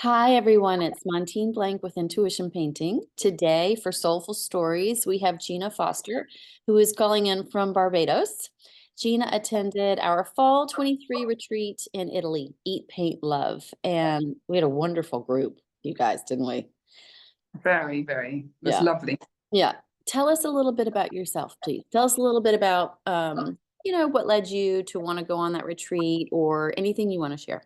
Hi, everyone. It's Montine Blank with Intuition Painting. Today, for Soulful Stories, we have Gina Foster, who is calling in from Barbados. Gina attended our fall 23 retreat in Italy, Eat, Paint, Love. And we had a wonderful group, you guys, didn't we? Very, very. It was Yeah. lovely. Yeah. Tell us a little bit about yourself, please. Tell us a little bit about, what led you to want to go on that retreat or anything you want to share.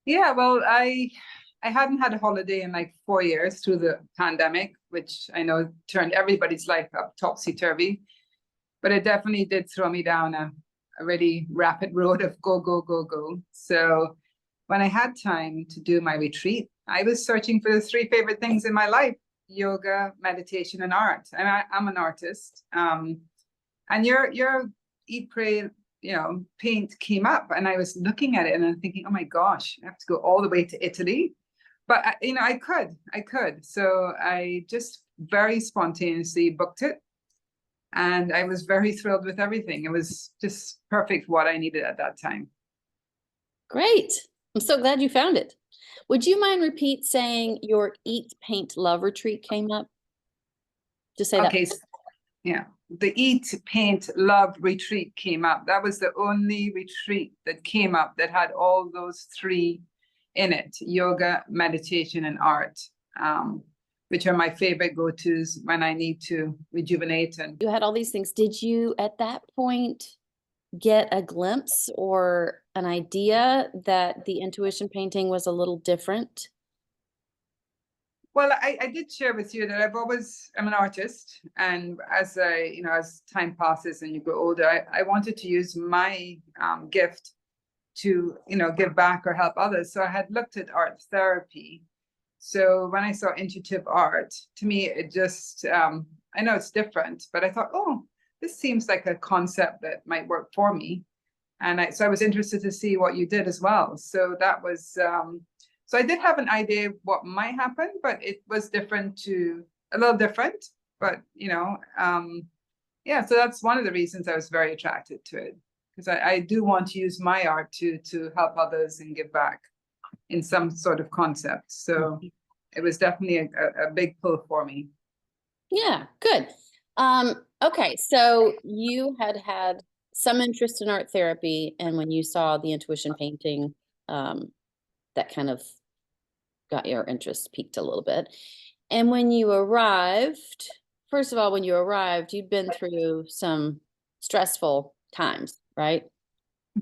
Yeah, well, I hadn't had a holiday in like 4 years through the pandemic, which I know turned everybody's life up topsy-turvy. But it definitely did throw me down a really rapid road of go, go, go, go. So when I had time to do my retreat, I was searching for the three favorite things in my life: yoga, meditation, and art. And I'm an artist. And your Eat, Pray, paint came up, and I was looking at it and I'm thinking, oh my gosh, I have to go all the way to Italy. But I could. So I just very spontaneously booked it, and I was very thrilled with everything. It was just perfect what I needed at that time. Great. I'm so glad you found it. Would you mind repeat saying your Eat, Paint, Love retreat came up? Just say that. Okay, yeah. The Eat, Paint, Love retreat came up. That was the only retreat that came up that had all those three in it: yoga, meditation, and art, which are my favorite go-tos when I need to rejuvenate. And You had all these things. Did you, at that point, get a glimpse or an idea that the intuition painting was a little different? well, I did share with you that I'm an artist, and as time passes and you grow older, I wanted to use my gift to give back or help others. So I had looked at art therapy. So when I saw intuitive art, to me it just I know it's different, but I thought, oh, this seems like a concept that might work for me. And I was interested to see what you did as well. So that was so I did have an idea what might happen, but it was a little different. But yeah, so that's one of the reasons I was very attracted to it, because I do want to use my art to help others and give back in some sort of concept. So it was definitely a big pull for me. Yeah, good. Okay, so you had some interest in art therapy, and when you saw the intuition painting, that kind of got your interest peaked a little bit. And when you arrived, first of all, when you arrived, you'd been through some stressful times, right?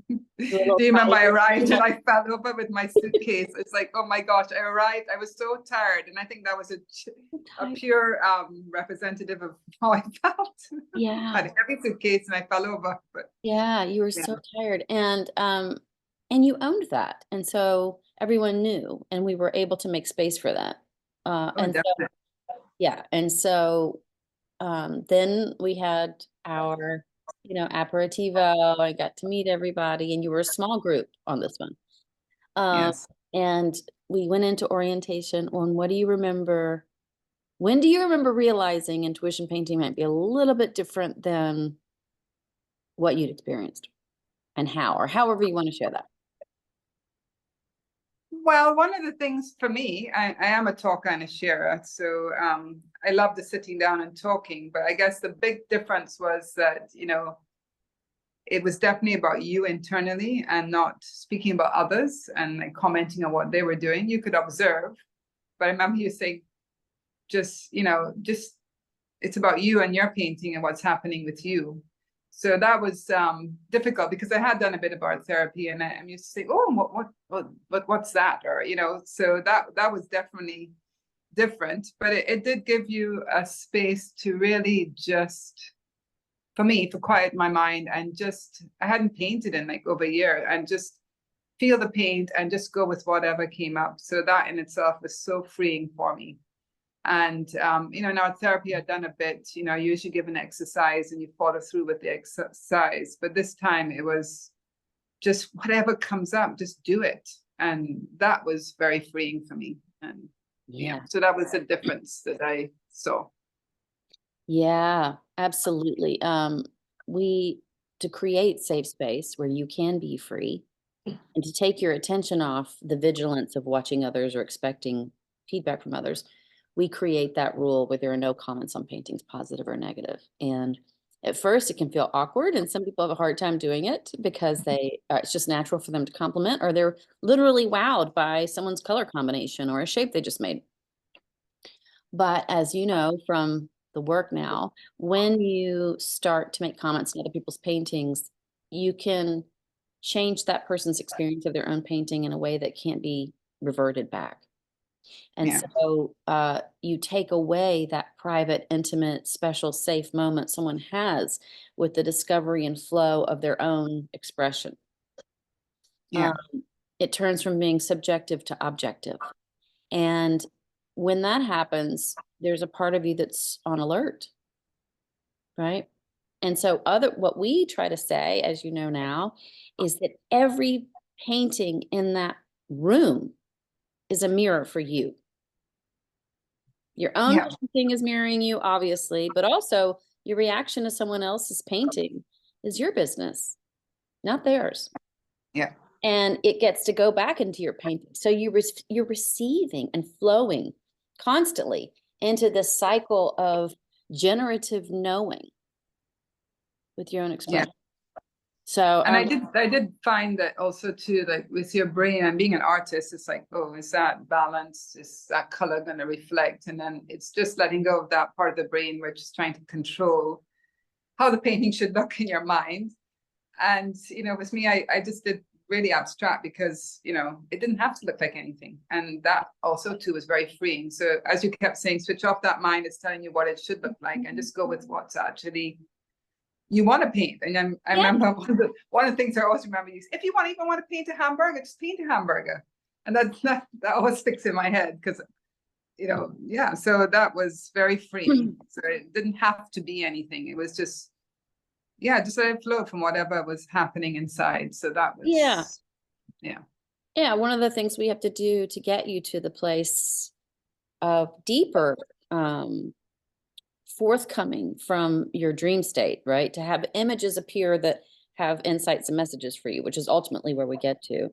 You were a Do little you remember I tired. arrived and I fell over with my suitcase? It's like, oh my gosh, I arrived. I was so tired. And I think that was a pure representative of how I felt. I Yeah. had a heavy suitcase and I fell over. But Yeah, you were yeah. so tired. And you owned that. And so everyone knew, and we were able to make space for that. Oh, And so, definitely. yeah. And so then we had our, aperitivo. I got to meet everybody, and you were a small group on this one. Yes. And we went into orientation on what do you remember? When do you remember realizing intuition painting might be a little bit different than what you'd experienced, and how, or however you want to share that? Well, one of the things for me, I am a talker and a sharer. So I love the sitting down and talking. But I guess the big difference was that, it was definitely about you internally and not speaking about others and like commenting on what they were doing. You could observe, but I remember you saying, just it's about you and your painting and what's happening with you. So that was difficult because I had done a bit of art therapy, and I'm used to say, oh, what's that? Or so that was definitely different, but it did give you a space to really just, for me, for quiet my mind, and just, I hadn't painted in like over a year, and just feel the paint and just go with whatever came up. So that in itself was so freeing for me. And in art therapy, I'd done a bit, you usually give an exercise and you follow through with the exercise. But this time it was just whatever comes up, just do it. And that was very freeing for me. And Yeah. so that was the difference that I saw. Yeah, absolutely. To create safe space where you can be free, And to take your attention off the vigilance of watching others or expecting feedback from others, we create that rule where there are no comments on paintings, positive or negative. And at first, it can feel awkward, and some people have a hard time doing it because it's just natural for them to compliment, or they're literally wowed by someone's color combination or a shape they just made. But as you know from the work now, when you start to make comments on other people's paintings, you can change that person's experience of their own painting in a way that can't be reverted back. And Yeah. so you take away that private, intimate, special, safe moment someone has with the discovery and flow of their own expression. Yeah. It turns from being subjective to objective. And when that happens, there's a part of you that's on alert, right? And so what we try to say, as you know now, is that every painting in that room is a mirror for you. Your own Yeah. painting is mirroring you, obviously, but also your reaction to someone else's painting is your business, not theirs. Yeah. And it gets to go back into your painting. So you're receiving and flowing constantly into this cycle of generative knowing with your own expression. So And I did find that also too, like with your brain and being an artist, it's like, oh, is that balance? Is that color going to reflect? And then it's just letting go of that part of the brain, which is trying to control how the painting should look in your mind. And, with me, I just did really abstract because, it didn't have to look like anything. And that also too was very freeing. So as you kept saying, switch off that mind, it's telling you what it should look like and just go with what's actually you want to paint. And I remember one of the things I always remember is if you even want to paint a hamburger, just paint a hamburger. And that always sticks in my head because, so that was very freeing. So it didn't have to be anything. It was just let it flow from whatever was happening inside. So that was, yeah. One of the things we have to do to get you to the place of deeper, forthcoming from your dream state, right? To have images appear that have insights and messages for you, which is ultimately where we get to.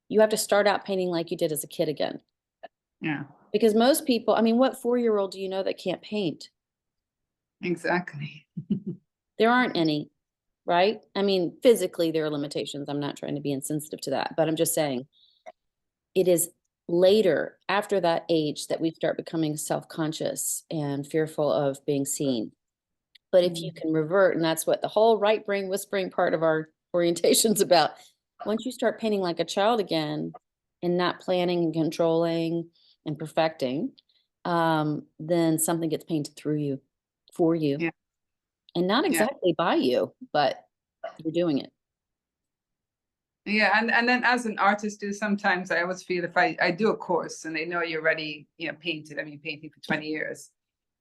You have to start out painting like you did as a kid again. Yeah. Because most people, I mean, what 4-year-old do you know that can't paint? Exactly. There aren't any, right? I mean, physically there are limitations. I'm not trying to be insensitive to that, but I'm just saying it is later after that age that we start becoming self-conscious and fearful of being seen. But if you can revert, and that's what the whole right brain whispering part of our orientation's about. Once you start painting like a child again and not planning and controlling and perfecting, then something gets painted through you, for you. Yeah. And not exactly by you, but you're doing it. Yeah, and then as an artist too, sometimes I always feel if I do a course and they know you're already, painted, painting for 20 years,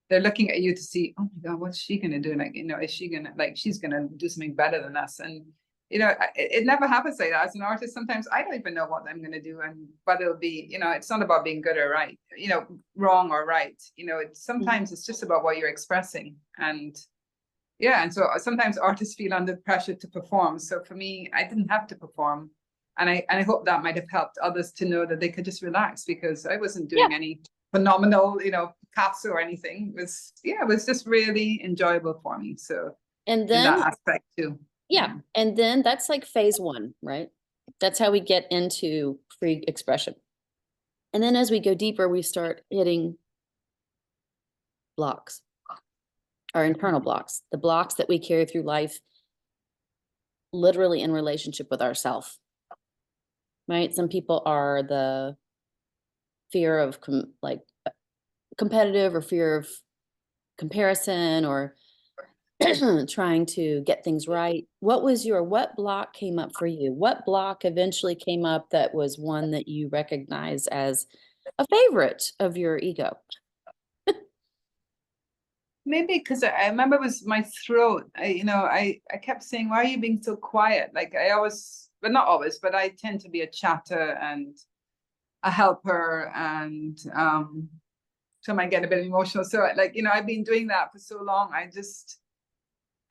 they're looking at you to see, oh my God, what's she gonna do? Like, is she gonna, like, she's gonna do something better than us? And, it never happens like that. As an artist, sometimes I don't even know what I'm gonna do, but it'll be, it's not about being good or right, wrong or right. Sometimes it's just about what you're expressing. And so sometimes artists feel under pressure to perform. So for me, I didn't have to perform. And I hope that might have helped others to know that they could just relax because I wasn't doing any phenomenal, Picasso or anything. It was just really enjoyable for me. So and then in that aspect too. And then that's like phase 1, right? That's how we get into free expression. And then as we go deeper, we start hitting blocks. Our internal blocks, the blocks that we carry through life, literally in relationship with ourselves, right? Some people are the fear of competitive or fear of comparison or trying to get things right. What block came up for you? What block eventually came up that was one that you recognize as a favorite of your ego? Maybe because I remember it was my throat. I kept saying, why are you being so quiet? Like I always, but not always, but I tend to be a chatter and a helper and so I might get a bit emotional. So I've been doing that for so long. I just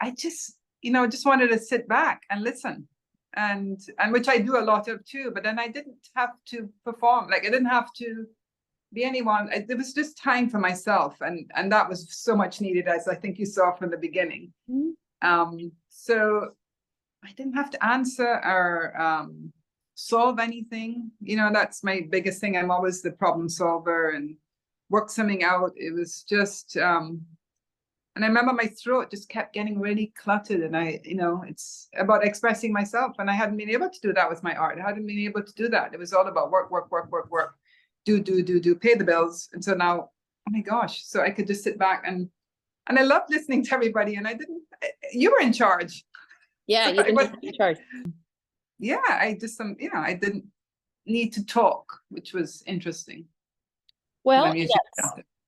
just wanted to sit back and listen and which I do a lot of too, but then I didn't have to perform. Like I didn't have to be anyone. It was just time for myself, and that was so much needed, as I think you saw from the beginning. So I didn't have to answer or solve anything. You know, that's my biggest thing. I'm always the problem solver and work something out. It was just and I remember my throat just kept getting really cluttered, and it's about expressing myself, and I hadn't been able to do that with my art. I hadn't been able to do that. It was all about work, do, pay the bills. And so now, oh my gosh, so I could just sit back and I loved listening to everybody, and you were in charge. Yeah, So you didn't have to be in charge. Yeah, I didn't need to talk, which was interesting. Well, yes,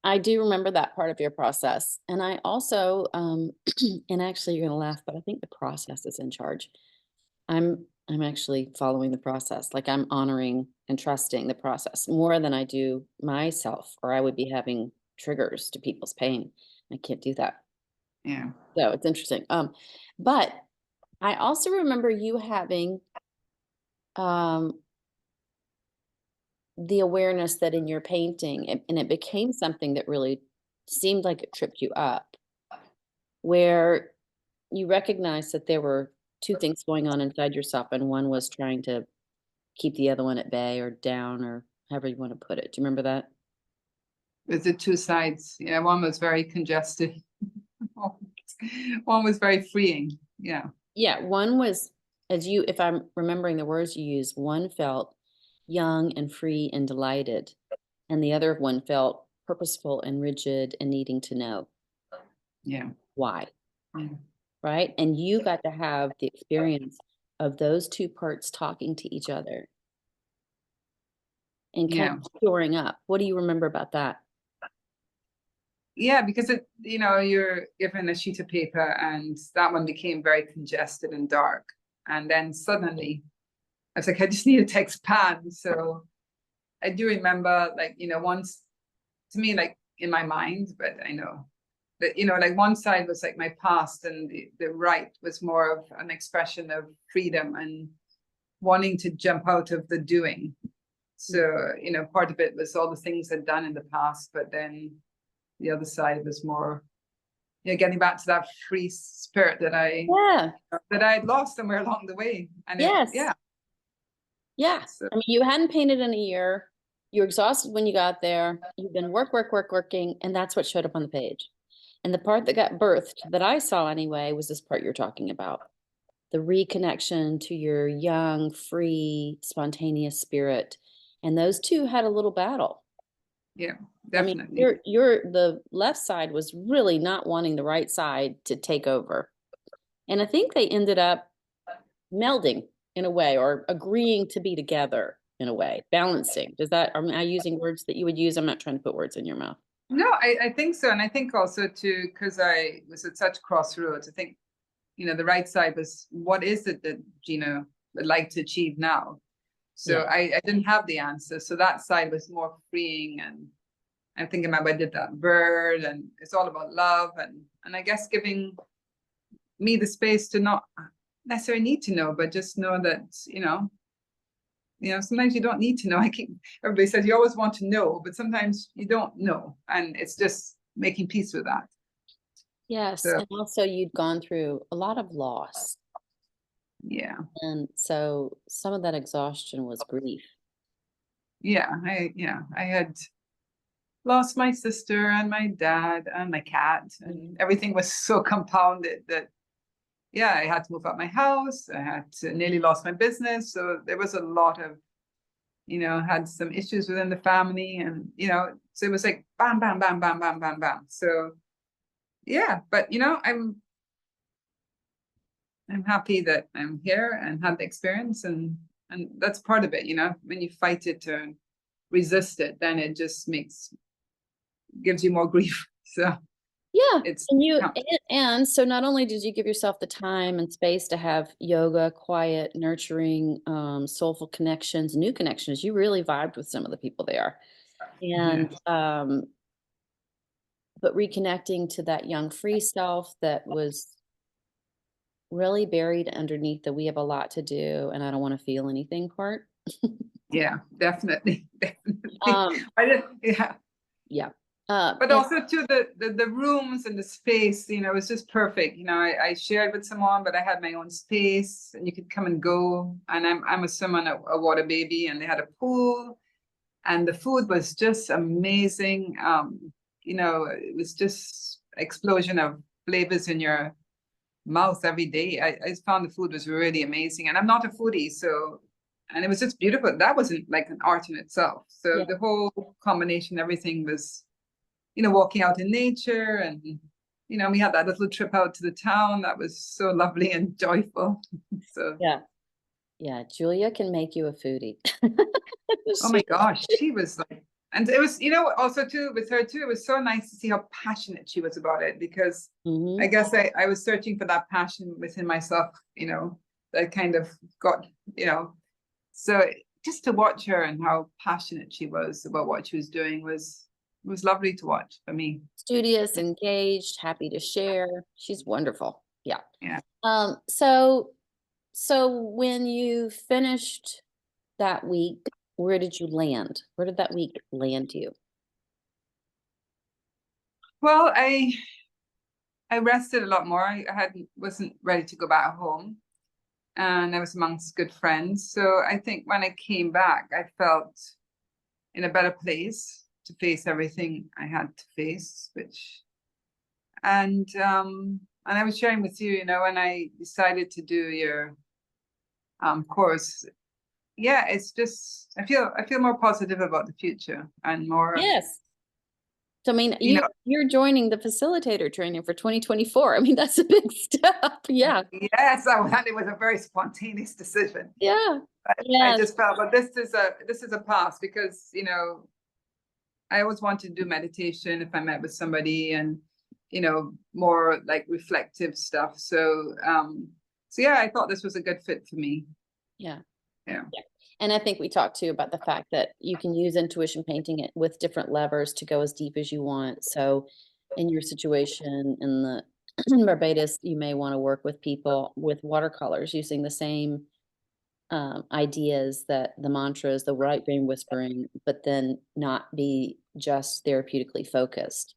I do remember that part of your process. And I also, and actually you're gonna laugh, but I think the process is in charge. I'm actually following the process. Like I'm honoring and trusting the process more than I do myself, or I would be having triggers to people's pain. I can't do that. Yeah. So it's interesting. But I also remember you having the awareness that in your painting, and it became something that really seemed like it tripped you up, where you recognized that there were two things going on inside yourself, and one was trying to keep the other one at bay or down or however you want to put it. Do you remember that? There's the two sides. Yeah, one was very congested. One was very freeing. Yeah. Yeah, one was, if I'm remembering the words you used, one felt young and free and delighted, and the other one felt purposeful and rigid and needing to know Yeah. why. Yeah. Right? And you got to have the experience of those two parts talking to each other and kind of storing up. What do you remember about that? Yeah, because you're given a sheet of paper, and that one became very congested and dark. And then suddenly I was like, I just need to expand. So I do remember, like, once, to me, like in my mind, but I know that, like one side was like my past, and the right was more of an expression of freedom and wanting to jump out of the doing. So, part of it was all the things I'd done in the past, but then the other side was more, getting back to that free spirit that I'd lost somewhere along the way. And Yes. Yeah. So, I mean, you hadn't painted in a year. You were exhausted when you got there. You've been working, and that's what showed up on the page. And the part that got birthed, that I saw anyway, was this part you're talking about. The reconnection to your young, free, spontaneous spirit. And those two had a little battle. yeah, definitely. I mean, the left side was really not wanting the right side to take over. And I think they ended up melding in a way, or agreeing to be together in a way, balancing. Am I using words that you would use? I'm not trying to put words in your mouth. No, I think so. And I think also too, because I was at such crossroads, I think, the right side was, what is it that Gina would like to achieve now? So I didn't have the answer. So that side was more freeing, and I think I remember I did that bird, and it's all about love, and I guess giving me the space to not necessarily need to know, but just know that, sometimes you don't need to know. Everybody says you always want to know, but sometimes you don't know, and it's just making peace with that. Yes, and also you'd gone through a lot of loss. Yeah. And so some of that exhaustion was grief. Yeah, I had lost my sister and my dad and my cat, and everything was so compounded that, I had to move out my house. I had to nearly lost my business. So there was a lot of, had some issues within the family, and, so it was like bam, bam, bam, bam, bam, bam, bam. So yeah, but I'm happy that I'm here and had the experience, and that's part of it. When you fight it to resist it, then it just gives you more grief. So yeah, and so not only did you give yourself the time and space to have yoga, quiet, nurturing, soulful connections, new connections, you really vibed with some of the people there. And but reconnecting to that young free self that was really buried underneath the "we have a lot to do and I don't want to feel anything" part. Yeah, definitely, definitely. Um, I did, yeah. yeah. But And also too, the rooms and the space, it was just perfect. I shared with someone, but I had my own space and you could come and go. And I'm a swimmer and a water baby, and they had a pool and the food was just amazing. It was just explosion of flavors in your mouth every day. I just found the food was really amazing. And I'm not a foodie, so and it was just beautiful. That wasn't like an art in itself. So yeah, the whole combination, everything was walking out in nature, and we had that little trip out to the town that was so lovely and joyful. So, yeah, yeah. Julia can make you a foodie. oh She, my gosh, she was like, and it was, also too with her too, it was so nice to see how passionate she was about it, because I Mhm. guess I was searching for that passion within myself, that kind of got, you know, so just to watch her and how passionate she was about what she was doing was lovely to watch for me. Studious, engaged, happy to share. She's wonderful. Yeah. Yeah. So when you finished that week, where did you land? Where did that week land you? Well, I rested a lot more. I wasn't ready to go back home, and I was amongst good friends. So I think when I came back, I felt in a better place to face everything I had to face, and I was sharing with you, when I decided to do your course. Yeah, it's just I feel more positive about the future and more, Yes. So, I mean, you know, you're joining the facilitator training for 2024. I mean, that's a big step. Yeah. yes, and it was a very spontaneous decision. Yeah. I Yes. just felt, but this is a pass, because I always wanted to do meditation if I met with somebody, and more like reflective stuff. So yeah, I thought this was a good fit for me. Yeah. Yeah. Yeah. And I think we talked too about the fact that you can use intuition painting it with different levers to go as deep as you want. So in your situation in the Barbados, you may want to work with people with watercolors using the same ideas, that the mantras, the right brain whispering, but then not be just therapeutically focused.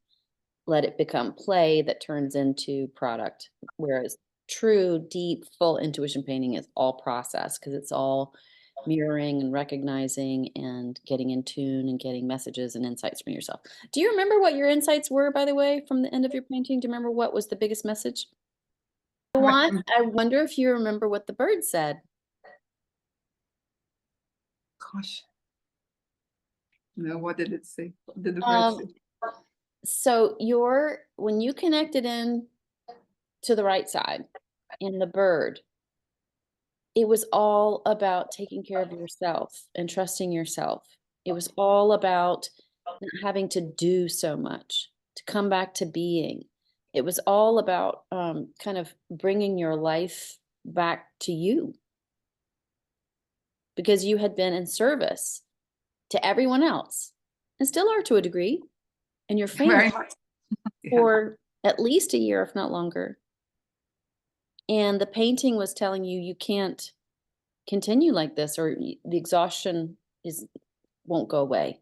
Let it become play that turns into product. Whereas true, deep, full intuition painting is all process, because it's all mirroring and recognizing and getting in tune and getting messages and insights from yourself. Do you remember what your insights were, by the way, from the end of your painting? Do you remember what was the biggest message? I wonder if you remember what the bird said. Gosh, no, what did it say? What did the bird Um, say? so when you connected in to the right side in the bird, it was all about taking care of yourself and trusting yourself. It was all about not having to do so much, to come back to being. It was all about kind of bringing your life back to you, because you had been in service to everyone else and still are to a degree, and your family Very much. Yeah. for at least a year, if not longer. And the painting was telling you you can't continue like this, or the exhaustion is won't go away,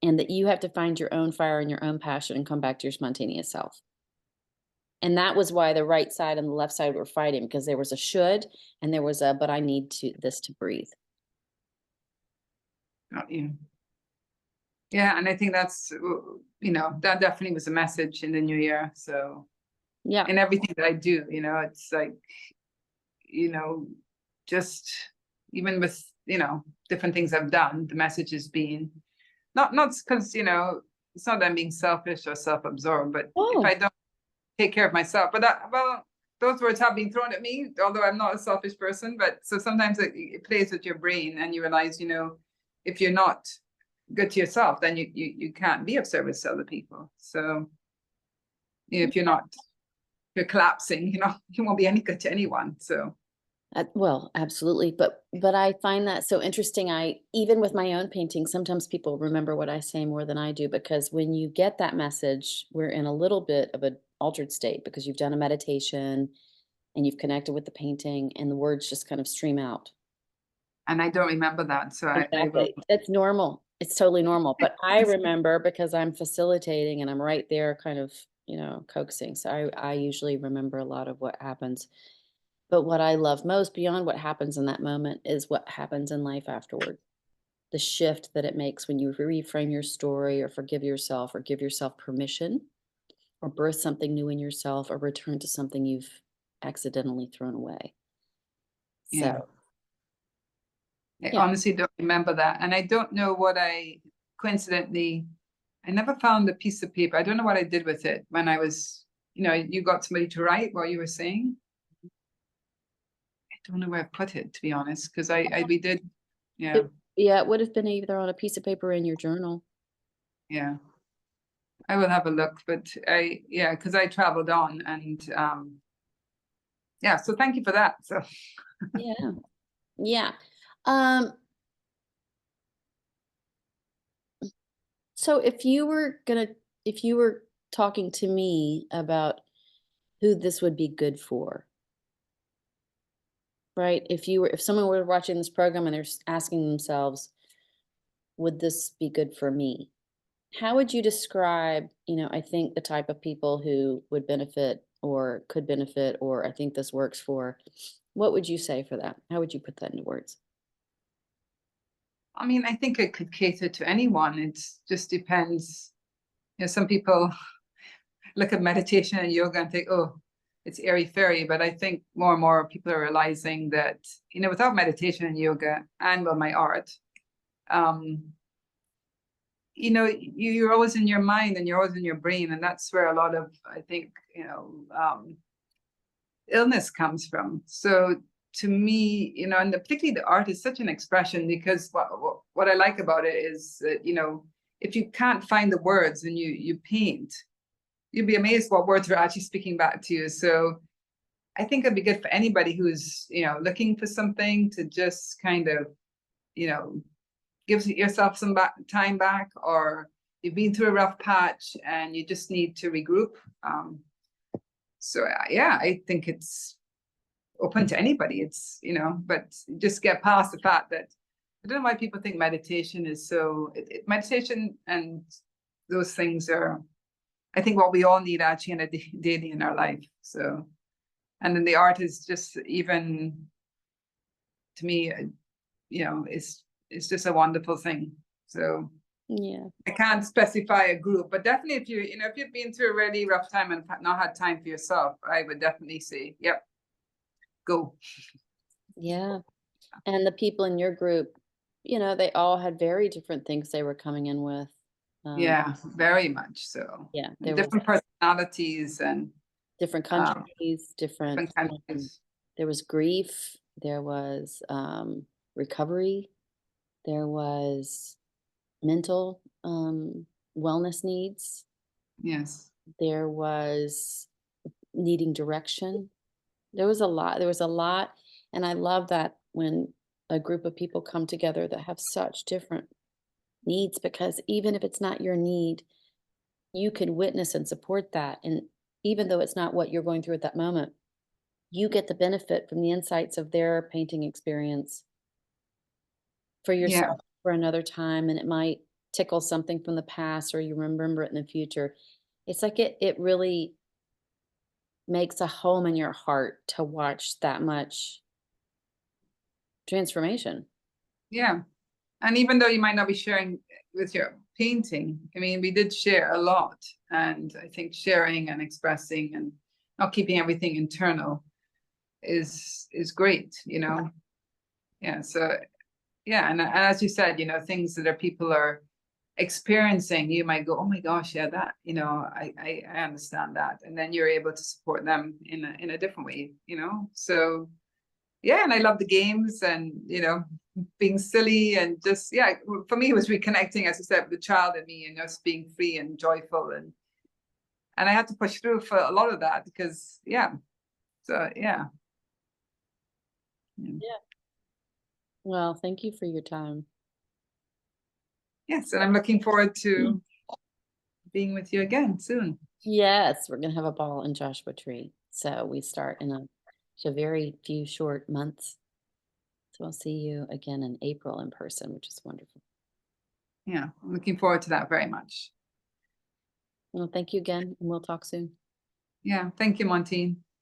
and that you have to find your own fire and your own passion and come back to your spontaneous self. And that was why the right side and the left side were fighting, because there was a should and there was a but I need to this to breathe. Yeah. Yeah, and I think that's that definitely was a message in the new year. So Yeah. in everything that I do, it's like, just even with different things I've done, the message has been not because it's not that I'm being selfish or self-absorbed, but if I Oh, don't take care of myself, but well, those words have been thrown at me, although I'm not a selfish person. But so sometimes it plays with your brain, and you realize, if you're not good to yourself, then you can't be of service to other people. So if you're collapsing, you won't be any good to anyone. So well, absolutely. But I find that so interesting. Even with my own painting, sometimes people remember what I say more than I do, because when you get that message, we're in a little bit of an altered state because you've done a meditation, and you've connected with the painting and the words just kind of stream out. And I don't remember that, so I will. Exactly. That's normal. It's totally normal. But I remember because I'm facilitating and I'm right there kind of, coaxing. So I usually remember a lot of what happens. But what I love most beyond what happens in that moment is what happens in life afterward. The shift that it makes when you reframe your story or forgive yourself or give yourself permission or birth something new in yourself or return to something you've accidentally thrown away. Yeah. So, I yeah. honestly don't remember that. And I don't know what coincidentally, I never found a piece of paper. I don't know what I did with it when I was, you got somebody to write what you were saying. I don't know where I put it, to be honest, because we did, yeah, Yeah, it would have been either on a piece of paper in your journal. yeah. I will have a look, but because I traveled on and yeah, so thank you for that. So Yeah. Yeah. Um, so if you were talking to me about who this would be good for, right? If someone were watching this program and they're asking themselves, would this be good for me? How would you describe, I think the type of people who would benefit or could benefit, or I think this works for, what would you say for that? How would you put that into words? I mean, I think it could cater to anyone. It just depends. Some people look at meditation and yoga and think, oh, it's airy fairy. But I think more and more people are realizing that, without meditation and yoga and with my art, you're always in your mind and you're always in your brain. And that's where a lot of, I think, illness comes from. So to me, and particularly the art is such an expression, because what I like about it is that, if you can't find the words and you paint, you'd be amazed what words are actually speaking back to you. So I think it'd be good for anybody who's, looking for something to just kind of, give yourself some time back, or you've been through a rough patch and you just need to regroup. So yeah, I think it's open to anybody. It's, but just get past the fact that I don't know why people think meditation is so, meditation and those things are, I think, what we all need actually in a daily in our life. So, and then the art is just, even to me, it's just a wonderful thing. So Yeah. I can't specify a group, but definitely if you've been through a really rough time and not had time for yourself, I would definitely say, yep, go. Yeah. And the people in your group, they all had very different things they were coming in with. Yeah, very much so. Yeah, And there was different personalities and different countries, different countries. there was grief, there was recovery, there was mental wellness needs, Yes. there was needing direction. There was a lot. And I love that when a group of people come together that have such different needs, because even if it's not your need, you can witness and support that. And even though it's not what you're going through at that moment, you get the benefit from the insights of their painting experience for Yeah. yourself for another time. And it might tickle something from the past, or you remember it in the future. It's like it really makes a home in your heart to watch that much transformation. Yeah. And even though you might not be sharing with your painting, I mean, we did share a lot. And I think sharing and expressing and not keeping everything internal is great, Yeah. So yeah, and as you said, things that people are experiencing, you might go, oh my gosh, yeah, that, I understand that. And then you're able to support them in a different way, So yeah, and I love the games and, being silly and just, yeah, for me, it was reconnecting, as I said, with the child in me and just being free and joyful. And I had to push through for a lot of that because, yeah. So, yeah. Yeah. Well, thank you for your time. Yes. And I'm looking forward to being with you again soon. Yes, we're gonna have a ball in Joshua Tree. So we start in So very few short months. So I'll see you again in April in person, which is wonderful. Yeah, I'm looking forward to that very much. Well, thank you again, and we'll talk soon. Yeah, thank you, Montine.